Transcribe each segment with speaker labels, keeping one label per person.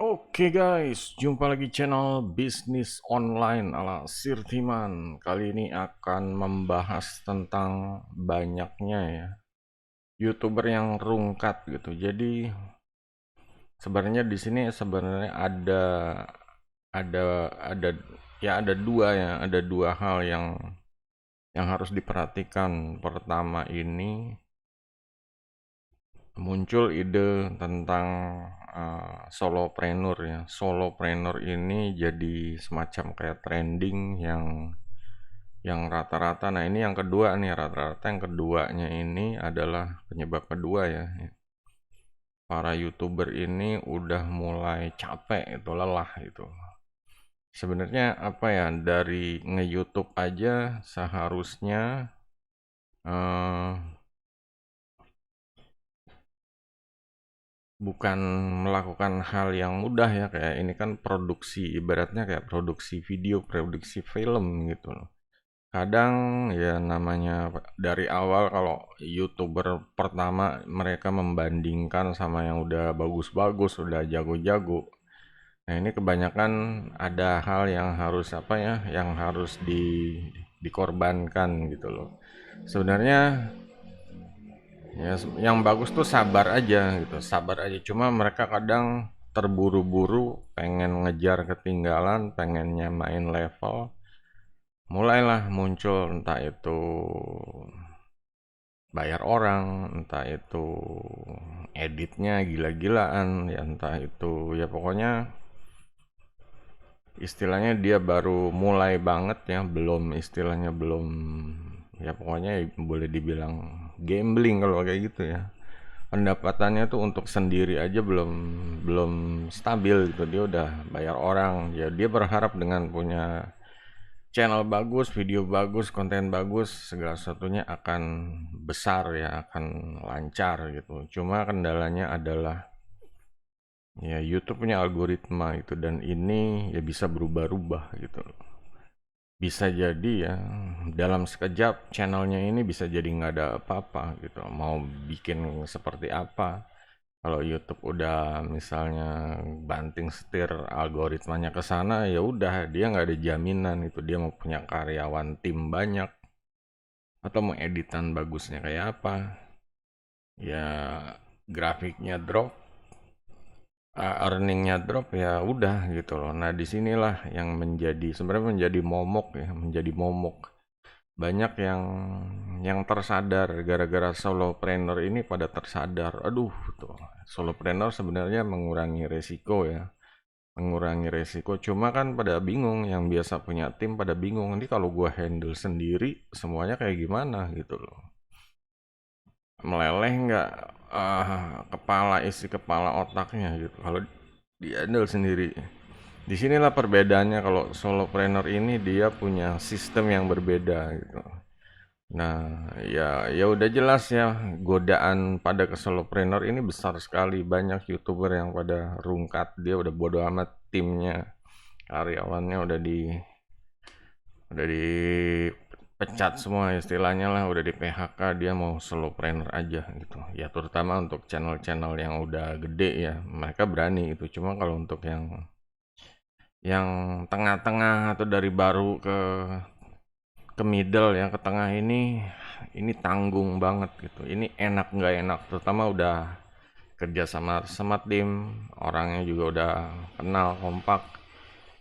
Speaker 1: Oke guys, jumpa lagi channel bisnis online ala Sirtiman. Kali ini akan membahas tentang banyaknya ya YouTuber yang rungkat gitu. Jadi sebenarnya di sini sebenarnya ada ada ada dua ya, ada dua hal yang harus diperhatikan. Pertama ini muncul ide tentang solopreneur ya. Solopreneur ini jadi semacam kayak trending yang rata-rata. Nah, ini yang kedua nih, rata-rata yang keduanya ini adalah penyebab kedua ya. Para YouTuber ini udah mulai capek itu, lelah itu. Sebenarnya apa ya, dari nge-YouTube aja seharusnya eh, bukan melakukan hal yang mudah ya, kayak ini kan produksi, ibaratnya kayak produksi video, produksi film gitu loh. Kadang ya namanya dari awal kalau YouTuber pertama mereka membandingkan sama yang udah bagus-bagus, udah jago-jago. Nah, ini kebanyakan ada hal yang harus apa ya, yang harus dikorbankan gitu loh. Sebenarnya ya, yang bagus tuh sabar aja gitu, sabar aja. Cuma mereka kadang terburu-buru, pengen ngejar ketinggalan, pengen nyamain level. Mulailah muncul entah itu bayar orang, entah itu editnya gila-gilaan, ya entah itu ya pokoknya istilahnya dia baru mulai banget ya, belum istilahnya belum ya pokoknya boleh dibilang gambling kalau kayak gitu ya. Pendapatannya tuh untuk sendiri aja belum belum stabil gitu, dia udah bayar orang ya, dia berharap dengan punya channel bagus, video bagus, konten bagus, segala sesuatunya akan besar ya, akan lancar gitu. Cuma kendalanya adalah ya YouTube punya algoritma itu, dan ini ya bisa berubah-ubah gitu. Bisa jadi ya dalam sekejap channelnya ini bisa jadi nggak ada apa-apa gitu. Mau bikin seperti apa? Kalau YouTube udah misalnya banting setir algoritmanya ke sana, ya udah dia nggak ada jaminan itu dia mau punya karyawan tim banyak atau mau editan bagusnya kayak apa. Ya grafiknya drop, earningnya drop ya udah gitu loh. Nah, disinilah yang menjadi sebenarnya menjadi momok ya, menjadi momok. Banyak yang tersadar gara-gara solopreneur ini pada tersadar. Aduh, tuh solopreneur sebenarnya mengurangi resiko ya, mengurangi resiko. Cuma kan pada bingung, yang biasa punya tim pada bingung. Ini kalau gua handle sendiri semuanya kayak gimana gitu loh. Meleleh nggak kepala, isi kepala otaknya gitu kalau di handle sendiri. Disinilah perbedaannya, kalau solopreneur ini dia punya sistem yang berbeda gitu. Nah, ya udah jelas ya, godaan pada ke solopreneur ini besar sekali. Banyak YouTuber yang pada rungkat, dia udah bodo amat timnya, karyawannya udah dipecat semua istilahnya lah, udah di PHK, dia mau solopreneur aja gitu. Ya terutama untuk channel-channel yang udah gede ya, mereka berani itu. Cuma kalau untuk yang tengah-tengah atau dari baru ke middle ya, ke tengah ini tanggung banget gitu. Ini enak nggak enak, terutama udah kerja sama tim, orangnya juga udah kenal, kompak.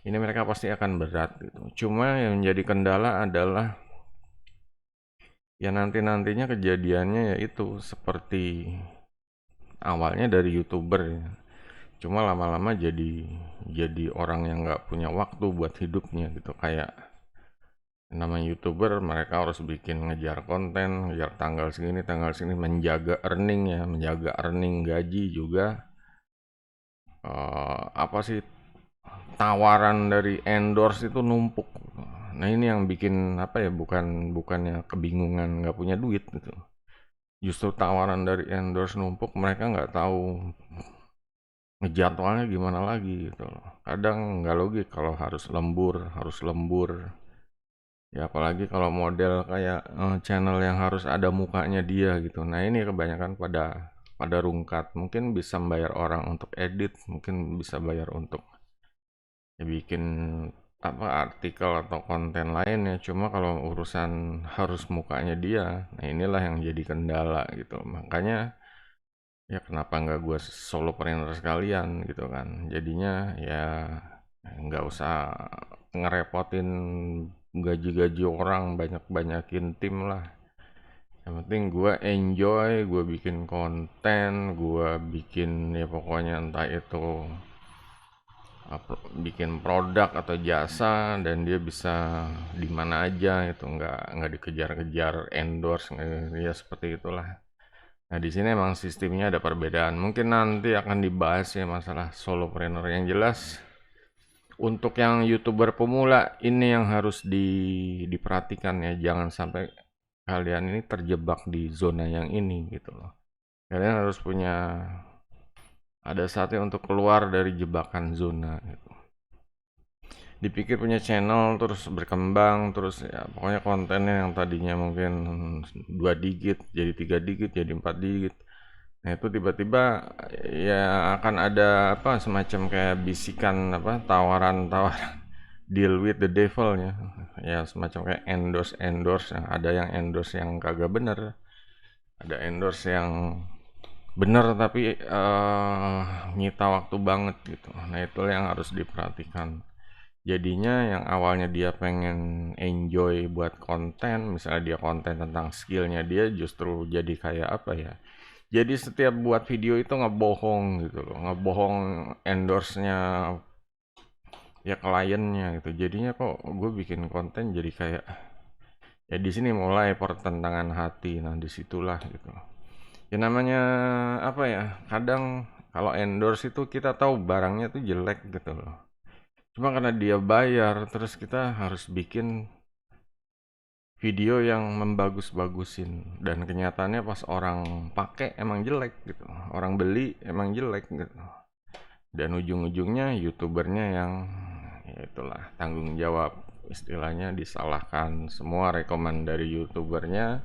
Speaker 1: Ini mereka pasti akan berat gitu. Cuma yang menjadi kendala adalah ya nanti-nantinya kejadiannya yaitu seperti awalnya dari YouTuber ya. Cuma lama-lama jadi orang yang nggak punya waktu buat hidupnya gitu. Kayak namanya YouTuber, mereka harus bikin, ngejar konten, ngejar tanggal segini, menjaga earning ya, menjaga earning gaji juga. Apa sih, tawaran dari endorse itu numpuk. Nah, ini yang bikin apa ya, bukannya kebingungan nggak punya duit gitu. Justru tawaran dari endorse numpuk, mereka nggak tahu ngejadwalnya gimana lagi gitu loh. Kadang nggak logik kalau harus lembur. Ya apalagi kalau model kayak channel yang harus ada mukanya dia gitu. Nah, ini kebanyakan pada pada rungkat. Mungkin bisa bayar orang untuk edit, mungkin bisa bayar untuk ya bikin apa artikel atau konten lain ya. Cuma kalau urusan harus mukanya dia, nah inilah yang jadi kendala gitu. Makanya ya kenapa nggak gue solopreneur sekalian gitu kan. Jadinya ya nggak usah ngerepotin gaji-gaji orang, banyak-banyakin tim lah. Yang penting gue enjoy, gue bikin konten, gue bikin ya pokoknya entah itu bikin produk atau jasa dan dia bisa di mana aja itu nggak dikejar-kejar endorse ya seperti itulah. Nah di sini emang sistemnya ada perbedaan. Mungkin nanti akan dibahas ya masalah solopreneur. Yang jelas untuk yang YouTuber pemula ini yang harus diperhatikan ya, jangan sampai kalian ini terjebak di zona yang ini gitu loh. Kalian harus punya ada saatnya untuk keluar dari jebakan zona gitu. Dipikir punya channel terus berkembang terus ya pokoknya kontennya yang tadinya mungkin 2 digit jadi 3 digit jadi 4 digit. Nah itu tiba-tiba ya akan ada apa semacam kayak bisikan apa tawaran-tawaran deal with the devil ya semacam kayak endorse ada yang endorse yang kagak bener, ada endorse yang bener tapi nyita waktu banget gitu. Nah itu yang harus diperhatikan. Jadinya yang awalnya dia pengen enjoy buat konten, misalnya dia konten tentang skillnya dia justru jadi kayak apa ya, jadi setiap buat video itu ngebohong gitu loh, ngebohong endorse-nya ya kliennya gitu. Jadinya kok gue bikin konten jadi kayak ya di sini mulai pertentangan hati. Nah disitulah gitu. Ya namanya apa ya? Kadang kalau endorse itu kita tahu barangnya tuh jelek gitu loh. Cuma karena dia bayar, terus kita harus bikin video yang membagus-bagusin dan kenyataannya pas orang pakai emang jelek gitu. Orang beli emang jelek gitu. Dan ujung-ujungnya YouTubernya yang ya itulah tanggung jawab, istilahnya disalahkan, semua rekomen dari YouTubernya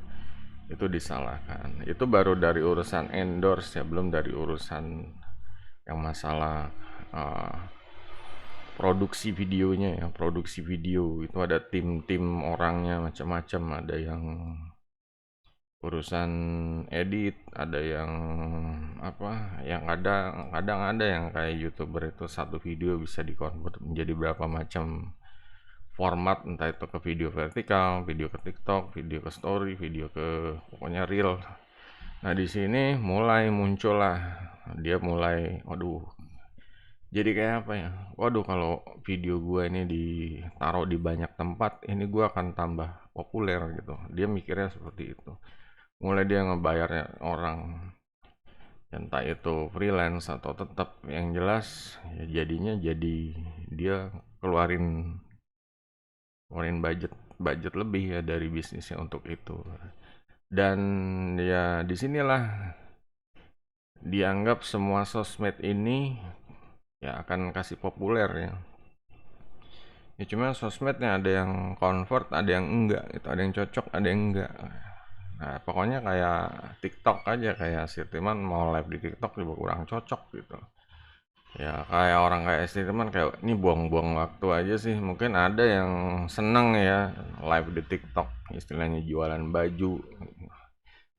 Speaker 1: itu disalahkan. Itu baru dari urusan endorse ya, belum dari urusan yang masalah uh, produksi videonya ya. Produksi video itu ada tim-tim orangnya macam-macam, ada yang urusan edit, ada yang apa yang kadang ada yang kayak YouTuber itu satu video bisa dikonvert menjadi berapa macam format, entah itu ke video vertikal, video ke TikTok, video ke story, video ke pokoknya real. Nah di sini mulai muncul lah, dia mulai waduh jadi kayak apa ya, waduh kalau video gue ini ditaruh di banyak tempat ini gue akan tambah populer gitu, dia mikirnya seperti itu. Mulai dia ngebayarnya orang, entah itu freelance atau tetap, yang jelas ya jadinya jadi dia keluarin keluarin budget budget lebih ya dari bisnisnya untuk itu. Dan ya disinilah dianggap semua sosmed ini ya akan kasih populer ya. Ya cuma sosmednya ada yang convert, ada yang enggak gitu, ada yang cocok, ada yang enggak. Nah, pokoknya kayak TikTok aja, kayak Sirtiman mau live di TikTok juga kurang cocok gitu. Ya kayak orang kayak Sirtiman kayak ini buang-buang waktu aja sih. Mungkin ada yang seneng ya live di TikTok, istilahnya jualan baju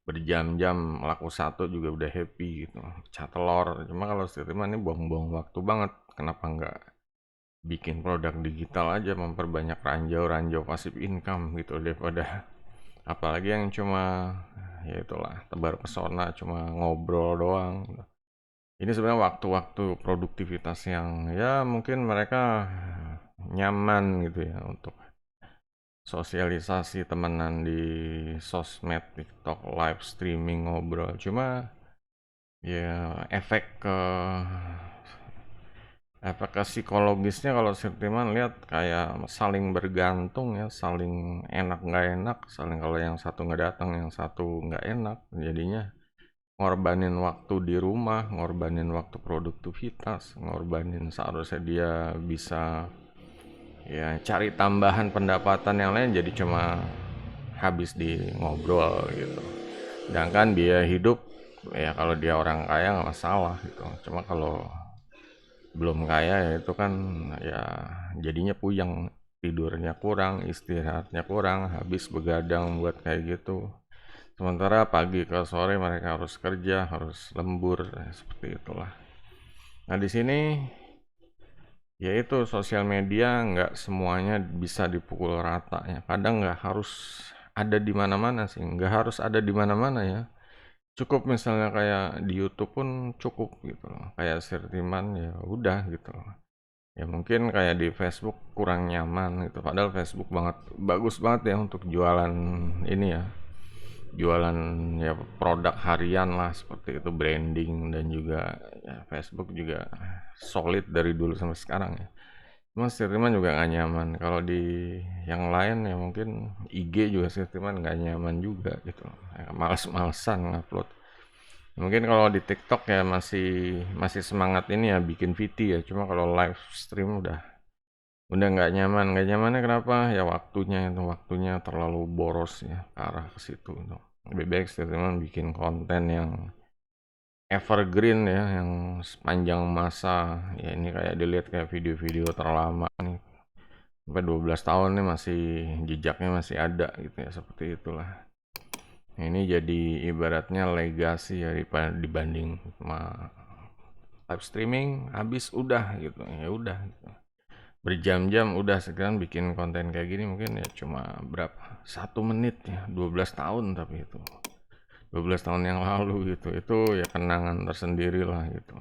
Speaker 1: berjam-jam laku satu juga udah happy gitu, pecah telur. Cuma kalau Sirtiman ini buang-buang waktu banget. Kenapa nggak bikin produk digital aja, memperbanyak ranjau-ranjau pasif income gitu daripada apalagi yang cuma ya itulah tebar pesona cuma ngobrol doang. Ini sebenarnya waktu-waktu produktivitas yang ya mungkin mereka nyaman gitu ya untuk sosialisasi temenan di sosmed, TikTok, live streaming, ngobrol. Cuma ya efek ke psikologisnya kalau Sirtiman lihat kayak saling bergantung ya, saling enak nggak enak, saling kalau yang satu nggak datang, yang satu nggak enak, jadinya ngorbanin waktu di rumah, ngorbanin waktu produktivitas, ngorbanin seharusnya dia bisa ya cari tambahan pendapatan yang lain jadi cuma habis di ngobrol gitu. Sedangkan biaya hidup Ya kalau dia orang kaya nggak masalah gitu, cuma kalau belum kaya ya itu kan ya jadinya puyeng, tidurnya kurang, istirahatnya kurang, habis begadang buat kayak gitu. Sementara pagi ke sore mereka harus kerja, harus lembur, seperti itulah. Nah di sini yaitu sosial media nggak semuanya bisa dipukul rata ya. Kadang nggak harus ada di mana-mana sih, nggak harus ada di mana-mana ya. Cukup misalnya kayak di YouTube pun cukup gitu loh. Kayak sirtiman ya udah gitu loh. Ya mungkin kayak di Facebook kurang nyaman gitu. Padahal Facebook banget bagus banget ya untuk jualan ini ya. Jualan ya produk harian lah seperti itu, branding, dan juga ya Facebook juga solid dari dulu sampai sekarang ya. Cuma sirtiman juga nggak nyaman. Kalau di yang lain ya mungkin IG juga sirtiman nggak nyaman juga gitu loh. Ya, males-malesan ngupload. Mungkin kalau di TikTok ya masih masih semangat ini ya bikin VT ya. Cuma kalau live stream udah nggak nyaman. Nggak nyamannya kenapa? Ya waktunya terlalu boros ya ke arah ke situ. Lebih baik teman bikin konten yang evergreen ya, yang sepanjang masa. Ya ini kayak dilihat kayak video-video terlama nih. Sampai 12 tahun nih masih jejaknya masih ada gitu ya, seperti itulah. Nah, ini jadi ibaratnya legasi ya dibanding sama live streaming habis udah gitu. Ya udah gitu. Berjam-jam udah sekarang bikin konten kayak gini mungkin ya cuma berapa? 1 menit ya, 12 tahun tapi itu. 12 tahun yang lalu gitu. Itu ya kenangan tersendiri lah gitu.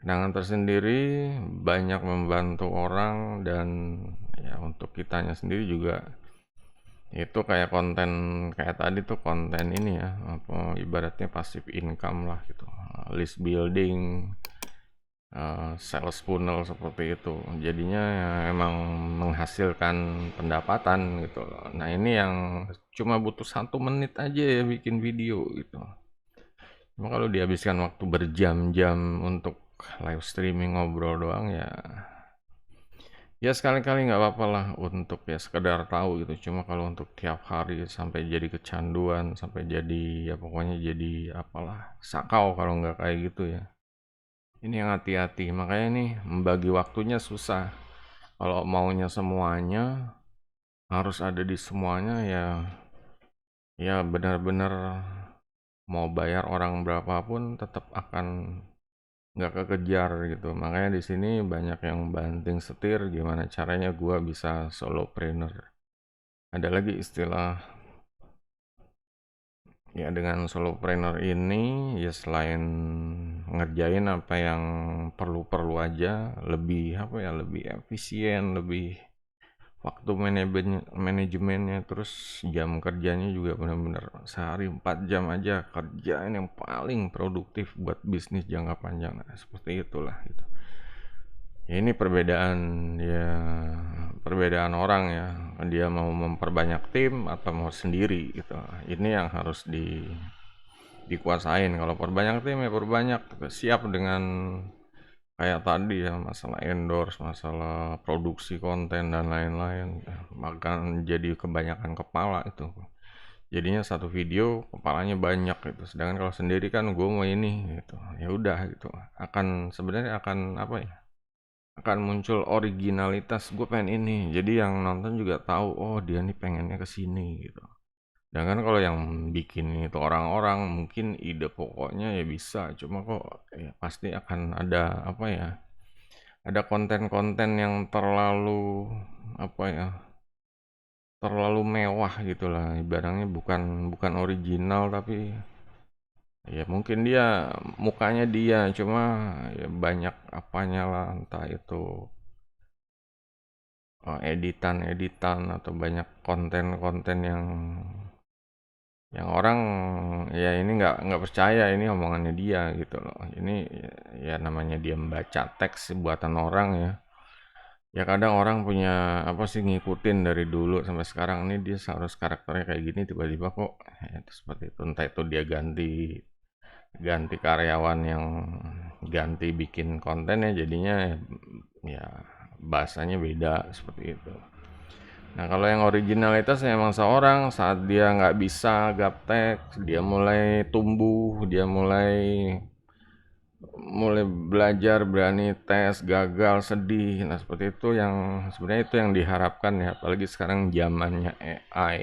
Speaker 1: Kenangan tersendiri, banyak membantu orang, dan ya untuk kitanya sendiri juga itu kayak konten kayak tadi tuh konten ini ya, apa ibaratnya passive income lah gitu. List building, sales funnel seperti itu. Jadinya ya emang menghasilkan pendapatan gitu loh. Nah, ini yang cuma butuh 1 menit aja ya bikin video gitu. Cuma kalau dihabiskan waktu berjam-jam untuk live streaming ngobrol doang ya, ya sekali-kali nggak apa-apa lah untuk ya sekedar tahu gitu. Cuma kalau untuk tiap hari sampai jadi kecanduan, sampai jadi ya pokoknya jadi apalah sakau kalau nggak kayak gitu ya. Ini yang hati-hati. Makanya nih membagi waktunya susah. Kalau maunya semuanya harus ada di semuanya ya, ya benar-benar mau bayar orang berapapun tetap akan nggak kekejar gitu. Makanya di sini banyak yang banting setir gimana caranya gua bisa solopreneur. Ada lagi istilah ya, dengan solopreneur ini ya selain ngerjain apa yang perlu-perlu aja, lebih apa ya, lebih efisien, lebih waktu manajemennya, terus jam kerjanya juga benar-benar sehari 4 jam aja kerjaan yang paling produktif buat bisnis jangka panjang. Nah, seperti itulah gitu. Ya, ini perbedaan orang ya. Dia mau memperbanyak tim atau mau sendiri gitu. Ini yang harus dikuasain. Kalau perbanyak tim ya perbanyak, siap dengan kayak tadi ya, masalah endorse, masalah produksi konten dan lain-lain. Makan jadi kebanyakan kepala itu. Jadinya satu video kepalanya banyak gitu. Sedangkan kalau sendiri kan gue mau ini gitu. Ya udah gitu. Sebenarnya akan apa ya? Akan muncul originalitas, gue pengen ini, jadi yang nonton juga tahu oh dia nih pengennya ke sini gitu. Dan kan kalau yang bikin itu orang-orang mungkin ide pokoknya ya bisa, cuma kok ya pasti akan ada apa ya, ada konten-konten yang terlalu apa ya, terlalu mewah gitulah, ibaratnya bukan bukan original tapi ya mungkin dia mukanya dia cuma ya banyak apanya lah, entah itu editan-editan atau banyak konten-konten yang orang ya ini nggak percaya ini omongannya dia gitu loh. Ini ya namanya dia membaca teks buatan orang ya. Ya kadang orang punya apa sih, ngikutin dari dulu sampai sekarang ini dia seharus karakternya kayak gini, tiba-tiba kok ya, itu seperti itu. Entah itu dia ganti ganti karyawan yang ganti bikin konten ya, jadinya ya bahasanya beda seperti itu. Nah, kalau yang originalitas emang seorang saat dia nggak bisa gaptek, dia mulai tumbuh, dia mulai mulai belajar, berani tes, gagal, sedih. Nah, seperti itu yang sebenarnya itu yang diharapkan ya, apalagi sekarang zamannya AI.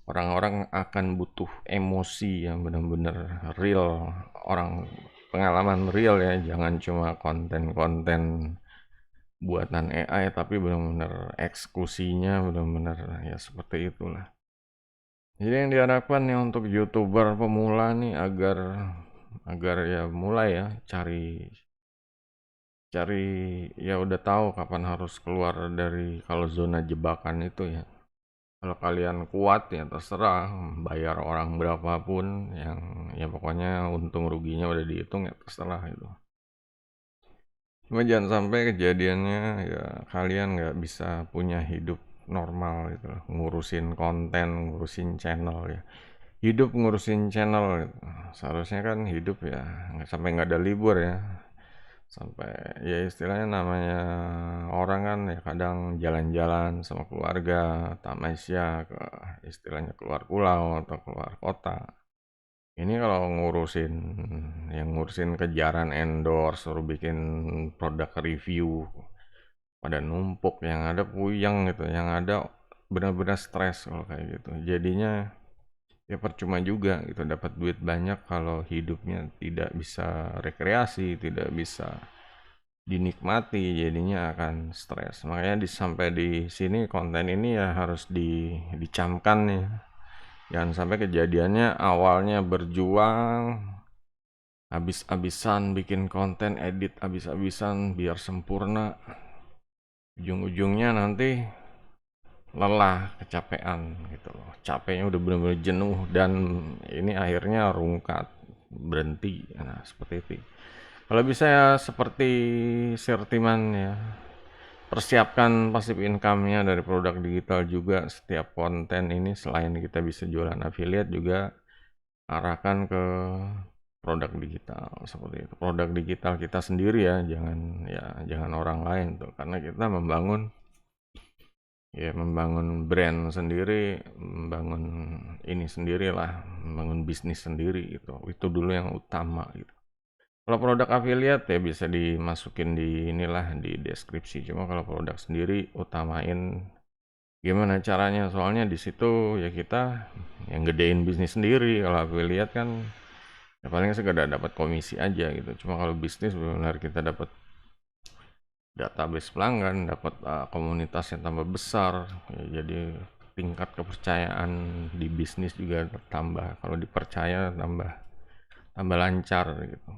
Speaker 1: Orang-orang akan butuh emosi yang benar-benar real, orang pengalaman real ya, jangan cuma konten-konten buatan AI tapi benar-benar eksekusinya benar-benar ya seperti itulah. Jadi yang diharapkan ya untuk YouTuber pemula nih agar agar ya mulai ya cari cari ya udah tahu kapan harus keluar dari kalau zona jebakan itu ya. Kalau kalian kuat ya terserah bayar orang berapapun yang ya pokoknya untung ruginya udah dihitung ya terserah itu. Cuma jangan sampai kejadiannya ya kalian nggak bisa punya hidup normal gitu loh. Ngurusin konten, ngurusin channel ya. Hidup ngurusin channel gitu. Seharusnya kan hidup ya nggak sampai nggak ada libur ya. Sampai ya istilahnya namanya orang kan ya kadang jalan-jalan sama keluarga, tamasya ke istilahnya keluar pulau atau keluar kota. Ini kalau ngurusin kejaran endorse, suruh bikin produk review, pada numpuk, yang ada puyeng gitu, yang ada benar-benar stres kalau kayak gitu. Jadinya ya percuma juga gitu, dapat duit banyak kalau hidupnya tidak bisa rekreasi, tidak bisa dinikmati, jadinya akan stres. Makanya sampai di sini konten ini ya harus dicamkan nih. Jangan sampai kejadiannya awalnya berjuang habis-habisan bikin konten, edit habis-habisan biar sempurna. Ujung-ujungnya nanti lelah, kecapean gitu loh. Capeknya udah bener-bener jenuh dan ini akhirnya rungkat, berhenti. Nah, seperti itu. Kalau bisa ya seperti Sirtiman ya, persiapkan passive income-nya dari produk digital juga. Setiap konten ini selain kita bisa jualan affiliate juga arahkan ke produk digital seperti itu. Produk digital kita sendiri jangan orang lain tuh karena kita membangun brand sendiri, membangun ini sendirilah, membangun bisnis sendiri gitu. Itu dulu yang utama gitu. Kalau produk affiliate ya bisa dimasukin di inilah di deskripsi. Cuma kalau produk sendiri utamain gimana caranya. Soalnya di situ ya kita yang gedein bisnis sendiri. Kalau affiliate kan ya paling sekedar dapat komisi aja gitu. Cuma kalau bisnis benar kita dapat database pelanggan, dapat komunitas yang tambah besar. Ya, jadi tingkat kepercayaan di bisnis juga tambah. Kalau dipercaya tambah lancar gitu.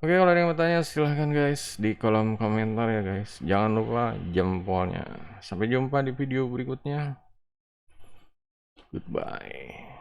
Speaker 1: Oke, kalau ada yang mau tanya silahkan guys di kolom komentar ya guys. Jangan lupa jempolnya. Sampai jumpa di video berikutnya. Goodbye.